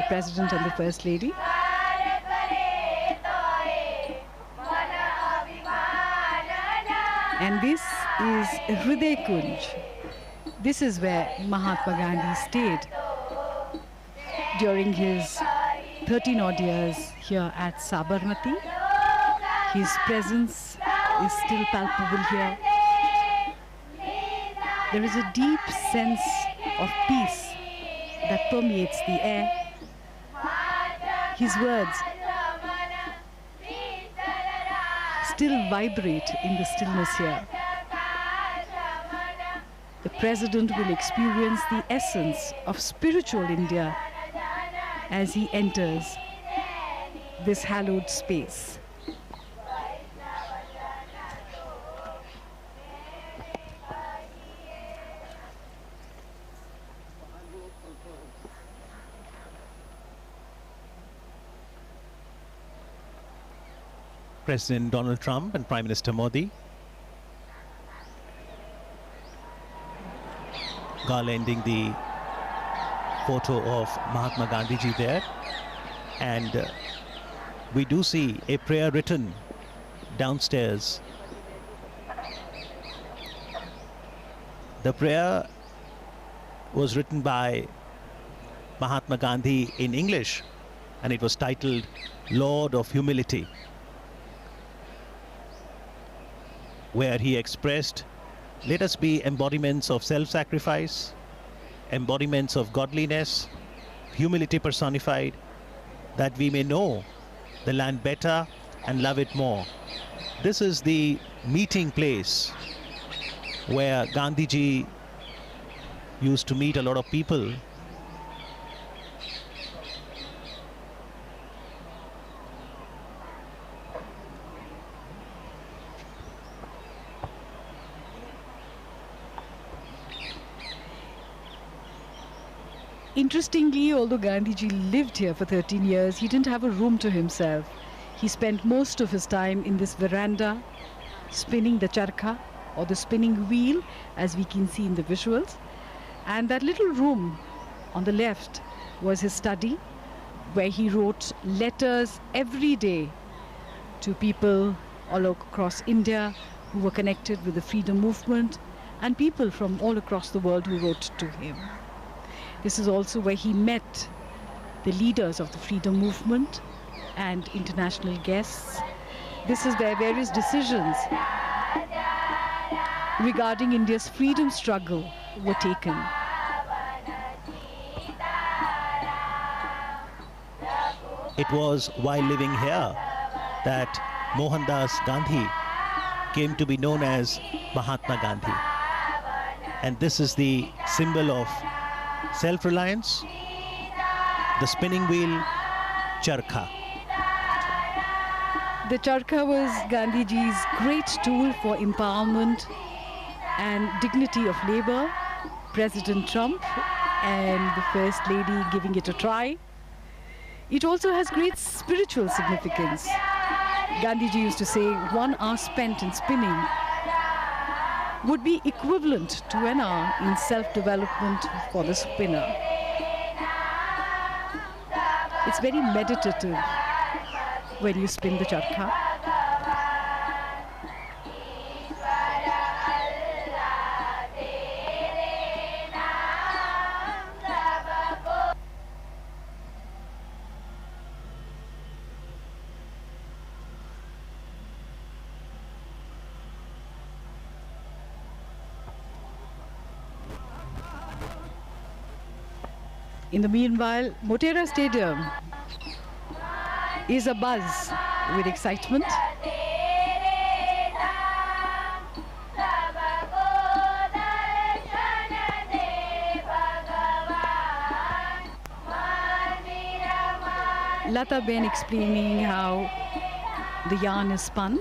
President and the First Lady. And this is Hriday Kunj. This is where Mahatma Gandhi stayed during his 13 odd years here at Sabarmati. His presence is still palpable here. There is a deep sense of peace that permeates the air. His words still vibrate in the stillness here. The President will experience the essence of spiritual India as he enters this hallowed space. President Donald Trump and Prime Minister Modi garlanding the photo of Mahatma Gandhiji there, and we do see a prayer written downstairs. The prayer was written by Mahatma Gandhi in English, and it was titled Lord of Humility, where he expressed, let us be embodiments of self-sacrifice, embodiments of godliness, humility personified, that we may know the land better and love it more. This is the meeting place where Gandhiji used to meet a lot of people. Interestingly, although Gandhiji lived here for 13 years, he didn't have a room to himself. He spent most of his time in this veranda, spinning the charkha, or the spinning wheel, as we can see in the visuals. And that little room on the left was his study, where he wrote letters every day to people all across India who were connected with the freedom movement, and people from all across the world who wrote to him. This is also where he met the leaders of the freedom movement and international guests. This is where various decisions regarding India's freedom struggle were taken. It was while living here that Mohandas Gandhi came to be known as Mahatma Gandhi. And this is the symbol of self-reliance, the spinning wheel, charkha. The charkha was Gandhiji's great tool for empowerment and dignity of labor. President Trump and the First Lady giving it a try. It also has great spiritual significance. Gandhiji used to say 1 hour spent in spinning would be equivalent to an hour in self-development for the spinner. It's very meditative when you spin the charkha. In the meanwhile, Motera Stadium is abuzz with excitement. Lata Ben explaining how the yarn is spun.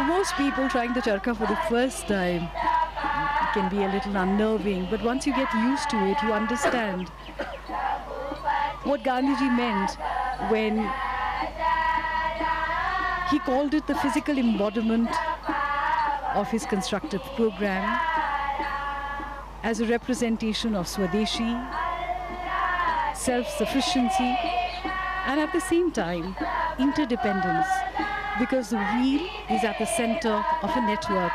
Most people trying the charkha for the first time can be a little unnerving, but once you get used to it, you understand what Gandhiji meant when He called it the physical embodiment of his constructive program as a representation of Swadeshi, self-sufficiency, and at the same time, interdependence, because the wheel is at the center of a network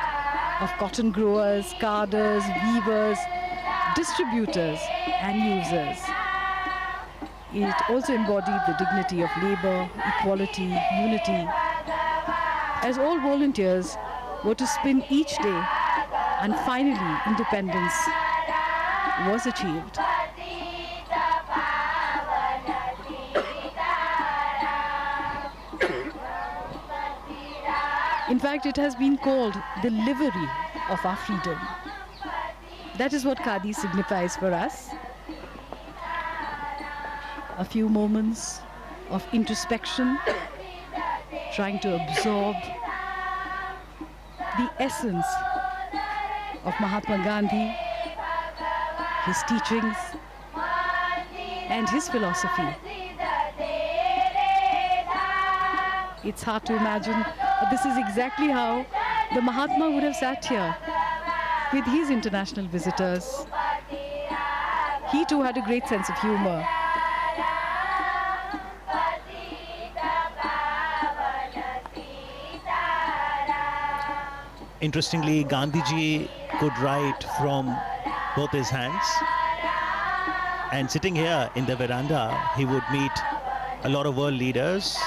of cotton growers, carders, weavers, distributors, and users. It also embodied the dignity of labor, equality, unity, as all volunteers were to spin each day, and finally independence was achieved. In fact, it has been called the livery of our freedom. That is what Khadi signifies for us. A few moments of introspection, trying to absorb the essence of Mahatma Gandhi, his teachings, and his philosophy. It's hard to imagine, but this is exactly how the Mahatma would have sat here with his international visitors. He too had a great sense of humor. Interestingly, Gandhiji could write from both his hands, and sitting here in the veranda, he would meet a lot of world leaders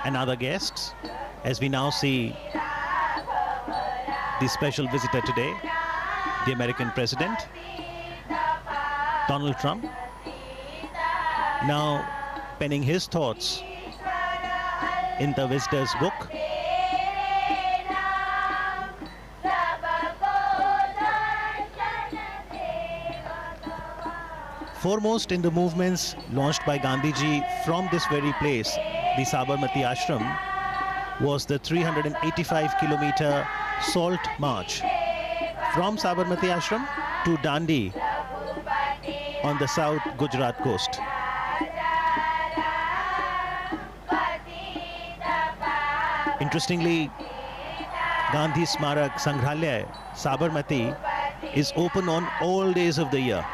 and other guests, as we now see the special visitor today, the American President, Donald Trump, now penning his thoughts in the visitor's book. Foremost in the movements launched by Gandhiji from this very place, the Sabarmati Ashram, was the 385-kilometer salt march from Sabarmati Ashram to Dandi on the south Gujarat coast. Interestingly, Gandhi Smarak Sangrahalaya, Sabarmati, is open on all days of the year,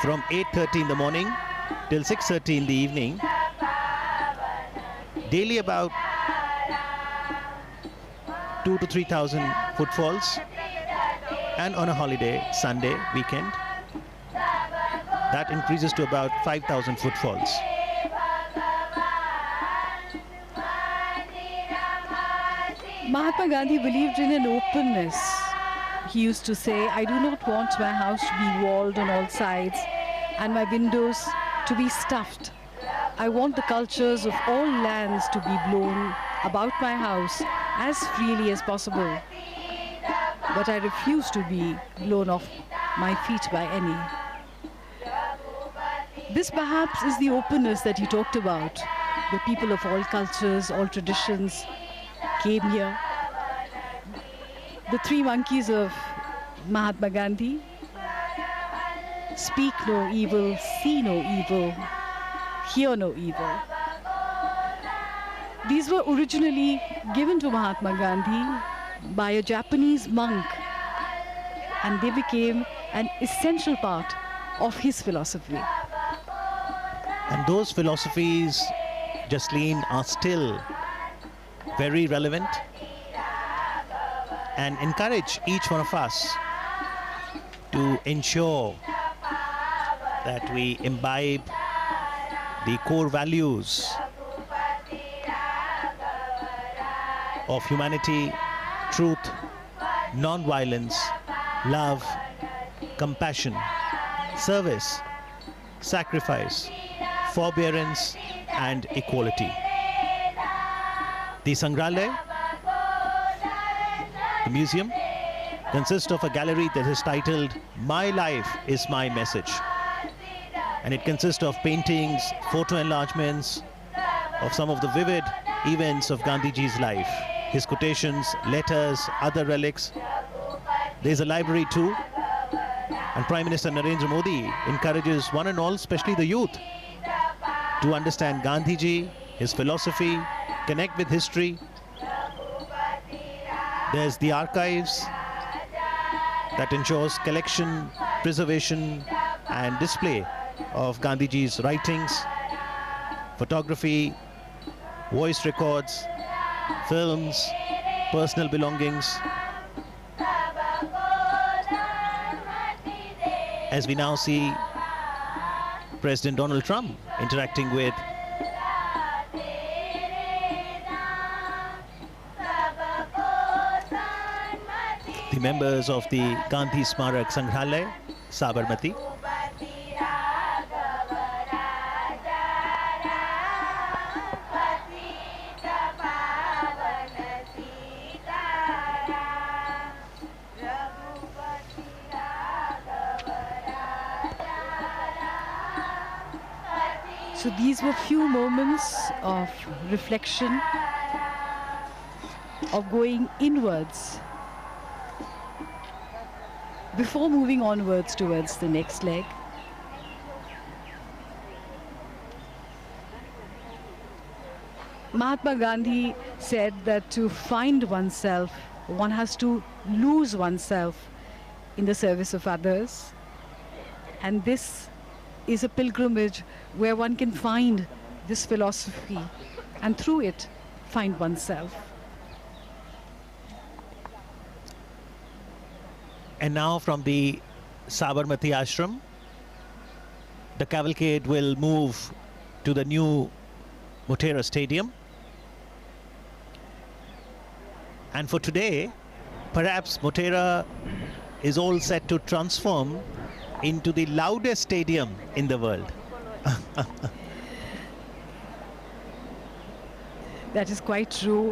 from 8:30 in the morning till 6:30 in the evening. Daily about 2,000 to 3,000 footfalls, and on a holiday, Sunday, weekend, that increases to about 5,000 footfalls. Mahatma Gandhi believed in an openness. He used to say, I do not want my house to be walled on all sides and my windows to be stuffed. I want the cultures of all lands to be blown about my house as freely as possible. But I refuse to be blown off my feet by any. This perhaps is the openness that he talked about. The people of all cultures, all traditions came here. The three monkeys of Mahatma Gandhi: speak no evil, see no evil, hear no evil. These were originally given to Mahatma Gandhi by a Japanese monk, and they became an essential part of his philosophy. And those philosophies, Jasleen, are still very relevant and encourage each one of us to ensure that we imbibe the core values of humanity, truth, non-violence, love, compassion, service, sacrifice, forbearance, and equality. The Sangrahalaya, the museum, consists of a gallery that is titled My Life is My Message. And it consists of paintings, photo enlargements of some of the vivid events of Gandhiji's life, his quotations, letters, other relics. There's a library too. And Prime Minister Narendra Modi encourages one and all, especially the youth, to understand Gandhiji, his philosophy, connect with history. There's the archives that ensures collection, preservation and display of Gandhiji's writings, photography, voice records, films, personal belongings. As we now see President Donald Trump interacting with the members of the Gandhi Smarak Sangrahalaya, Sabarmati. So these were few moments of reflection, of going inwards before moving onwards towards the next leg. Mahatma Gandhi said that to find oneself, one has to lose oneself in the service of others. And this is a pilgrimage where one can find this philosophy and through it find oneself. And now from the Sabarmati Ashram, the cavalcade will move to the new Motera Stadium. And for today, perhaps Motera is all set to transform into the loudest stadium in the world. That is quite true.